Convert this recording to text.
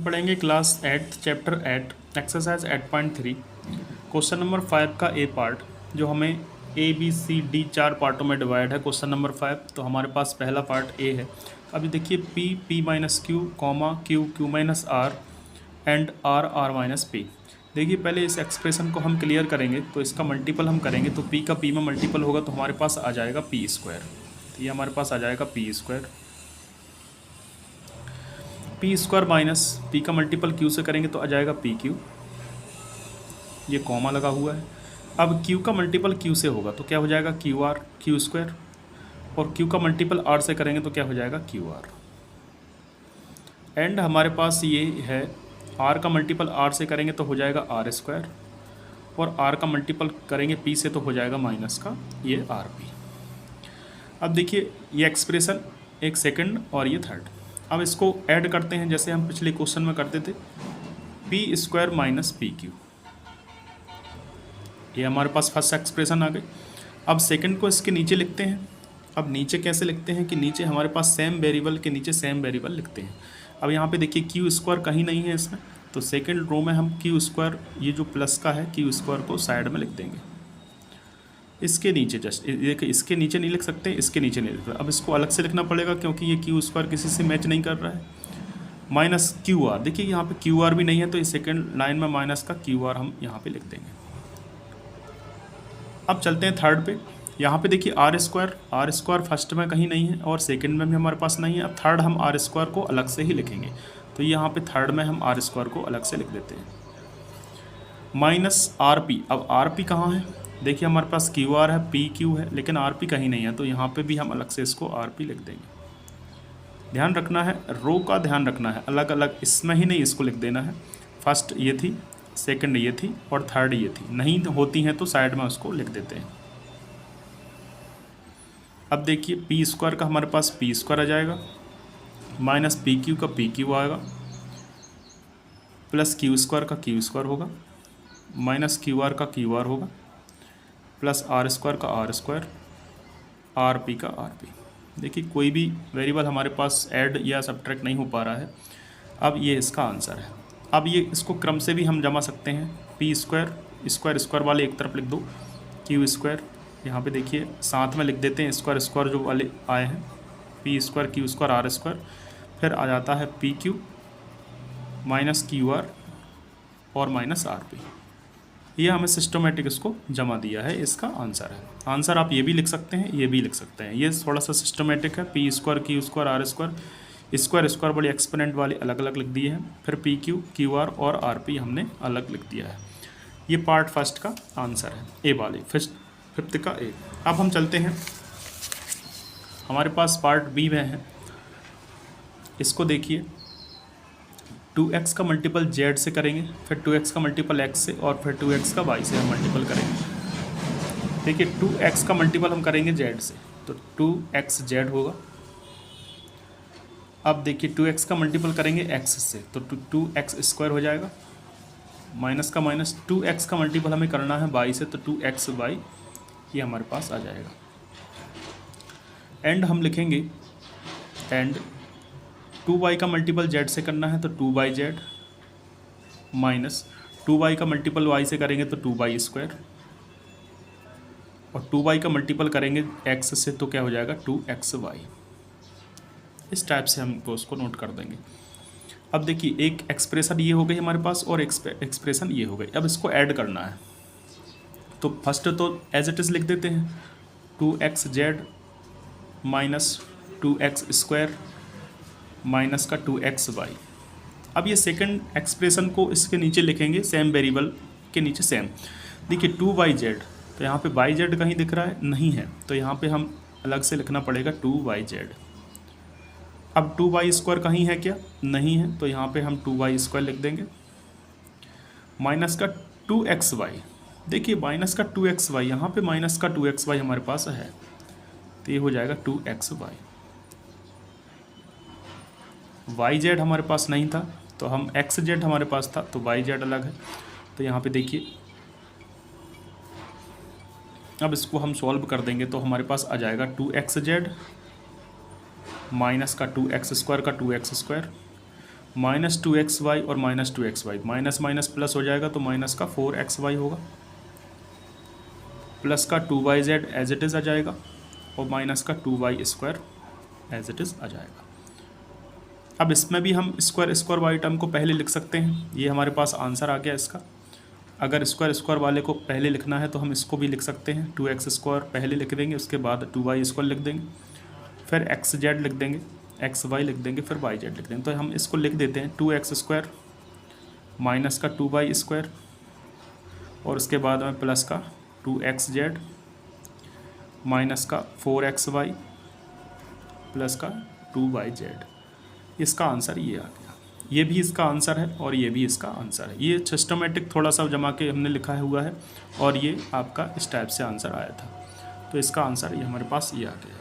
पढ़ेंगे class 8 chapter 8 exercise 8.3 question number 5 का ए part, जो हमें ए बी सी डी 4 पार्टों में डिवाइड है। क्वेश्चन नंबर 5, तो हमारे पास पहला पार्ट ए है। अभी देखिए P P minus Q comma Q Q minus R and R R minus P. देखिए पहले इस एक्सप्रेशन को हम क्लियर करेंगे, तो इसका मल्टीपल हम करेंगे तो पी का पी में मल्टीपल होगा तो हमारे पास आ जाएगा पी स्क्वायर। तो ये हमारे पास आ जाएगा P square. P square minus P का मल्टीपल क्यू से करेंगे तो आ जाएगा पी क्यू, ये कॉमा लगा हुआ है। अब क्यू का मल्टीपल क्यू से होगा तो क्या हो जाएगा क्यू आर क्यू स्क्वायर, और क्यू का मल्टीपल आर से करेंगे तो क्या हो जाएगा क्यू आर। एंड हमारे पास ये है आर का मल्टीपल आर से करेंगे तो हो जाएगा आर स्क्वायर, और आर का मल्टीपल करेंगे पी से तो हो जाएगा माइनस का ये आर पी। अब देखिए ये एक्सप्रेशन एक सेकंड और ये थर्ड, अब इसको ऐड करते हैं जैसे हम पिछले क्वेश्चन में करते थे। P square minus P Q, ये हमारे पास फर्स्ट एक्सप्रेशन आ गई। अब सेकंड को इसके नीचे लिखते हैं। अब नीचे कैसे लिखते हैं कि नीचे हमारे पास सेम वेरिएबल के नीचे सेम वेरिएबल लिखते हैं। अब यहाँ पे देखिए क्यू स्क्वायर कहीं नहीं है इसमें, तो सेकंड रो में हम क्यू स्क्वायर ये जो प्लस का है क्यू स्क्वायर को साइड में लिख देंगे। इसके नीचे जस्ट देखिए, इसके नीचे नहीं लिख सकते, इसके नीचे नहीं लिख सकते। अब इसको अलग से लिखना पड़ेगा क्योंकि ये क्यू स्क्वायर किसी से मैच नहीं कर रहा है। माइनस क्यू आर, देखिए यहाँ पे क्यू आर भी नहीं है तो इस सेकंड लाइन में माइनस का क्यू आर हम यहाँ पे लिख देंगे। अब चलते हैं थर्ड पे। यहाँ पे देखिए आर स्क्वायर फर्स्ट में कहीं नहीं है और सेकंड में भी हमारे पास नहीं है। अब थर्ड हम आर स्क्वायर को अलग से ही लिखेंगे, तो यहाँ पे थर्ड में हम आर स्क्वायर को अलग से लिख देते हैं। माइनस आर पी, अब आर पी कहाँ है, देखिए हमारे पास क्यू आर है पी क्यू है लेकिन आर पी कहीं नहीं है, तो यहाँ पे भी हम अलग से इसको आर पी लिख देंगे। ध्यान रखना है, रो का ध्यान रखना है, अलग अलग इसमें ही नहीं इसको लिख देना है। फर्स्ट ये थी, सेकंड ये थी और थर्ड ये थी, नहीं होती हैं तो साइड में उसको लिख देते हैं। अब देखिए पी स्क्वायर का हमारे पास पी स्क्वायर आ जाएगा, माइनस पी क्यू का पी क्यू आएगा, प्लस क्यू स्क्वायर का क्यू स्क्वायर होगा, माइनस क्यू आर का क्यू आर होगा, प्लस आर स्क्वायर का आर स्क्वायर, आर पी का आर पी। देखिए कोई भी वेरिएबल हमारे पास ऐड या सब्ट्रैक्ट नहीं हो पा रहा है। अब ये इसका आंसर है। अब ये इसको क्रम से भी हम जमा सकते हैं। पी स्क्वायर स्क्वायर स्क्वायर वाले एक तरफ लिख दो, क्यू स्क्वायर यहाँ पे देखिए साथ में लिख देते हैं, स्क्वायर स्क्वायर जो वाले आए हैं, P square Q square R square, फिर आ जाता है P Q minus Q R और माइनस आर पी। ये हमें सिस्टमेटिक इसको जमा दिया है, इसका आंसर है। आंसर आप ये भी लिख सकते हैं, ये भी लिख सकते हैं, ये थोड़ा सा सिस्टमेटिक है। P square Q square R square square square बड़ी एक्सपोनेंट वाले अलग अलग लिख दिए हैं, फिर पी क्यू क्यू आर और आर पी हमने अलग लिख दिया है। ये पार्ट फर्स्ट का आंसर है, ए वाले फिफ्थ का ए। अब हम चलते हैं, हमारे पास पार्ट बी में है। इसको देखिए 2x का मल्टीपल z से करेंगे, फिर 2x का मल्टीपल x से और फिर 2x का y से हम मल्टीपल करेंगे। देखिए 2x का मल्टीपल हम करेंगे z से तो 2xz होगा। अब देखिए 2x का मल्टीपल करेंगे x से तो 2x स्क्वायर हो जाएगा, माइनस का माइनस। 2x का मल्टीपल हमें करना है y से तो 2xy ये हमारे पास आ जाएगा। एंड हम लिखेंगे एंड 2y का मल्टीपल z से करना है तो 2yz माइनस 2y का मल्टीपल y से करेंगे तो 2y स्क्वायर, और 2y का मल्टीपल करेंगे x से तो क्या हो जाएगा 2xy। इस टाइप से हम उसको नोट कर देंगे। अब देखिए एक एक्सप्रेशन ये हो गई हमारे पास और एक्सप्रेशन ये हो गई। अब इसको ऐड करना है तो फर्स्ट तो एज इट इज़ लिख देते हैं 2xz minus 2x square minus का 2xy। अब ये सेकंड एक्सप्रेशन को इसके नीचे लिखेंगे, सेम वेरिएबल के नीचे सेम। देखिए 2yz, तो यहाँ पे yz कहीं दिख रहा है, नहीं है, तो यहाँ पे हम अलग से लिखना पड़ेगा 2yz। अब 2y स्क्वायर कहीं है क्या, नहीं है, तो यहाँ पे हम 2y स्क्वायर लिख देंगे, माइनस का 2xy। देखिए माइनस का 2xy, यहाँ पे माइनस का 2xy हमारे पास है तो ये हो जाएगा 2xy। yz हमारे पास नहीं था तो हम xz हमारे पास था तो yz अलग है, तो यहाँ पे देखिए अब इसको हम सॉल्व कर देंगे तो हमारे पास आ जाएगा 2xz माइनस का 2x स्क्वायर का 2x स्क्वायर -2xy और -2xy, माइनस माइनस प्लस हो जाएगा तो माइनस का 4xy होगा, प्लस का 2yz एज इट इज़ आ जाएगा और माइनस का 2y² एज इट इज़ आ जाएगा। अब इसमें भी हम स्क्वायर स्क्वायर वाई टर्म को पहले लिख सकते हैं, ये हमारे पास आंसर आ गया इसका। अगर स्क्वायर स्क्वायर वाले को पहले लिखना है तो हम इसको भी लिख सकते हैं, 2x² पहले लिख देंगे, उसके बाद 2y² लिख देंगे, फिर xz लिख देंगे, xy लिख देंगे, फिर yz लिख देंगे। तो हम इसको लिख देते हैं 2x² माइनस का 2y² और उसके बाद में प्लस का 2xz माइनस का 4xy प्लस का 2yz। इसका आंसर ये आ गया, ये भी इसका आंसर है और ये भी इसका आंसर है। ये सिस्टमेटिक थोड़ा सा जमा के हमने लिखा हुआ है और ये आपका इस टाइप से आंसर आया था। तो इसका आंसर ये हमारे पास ये आ गया।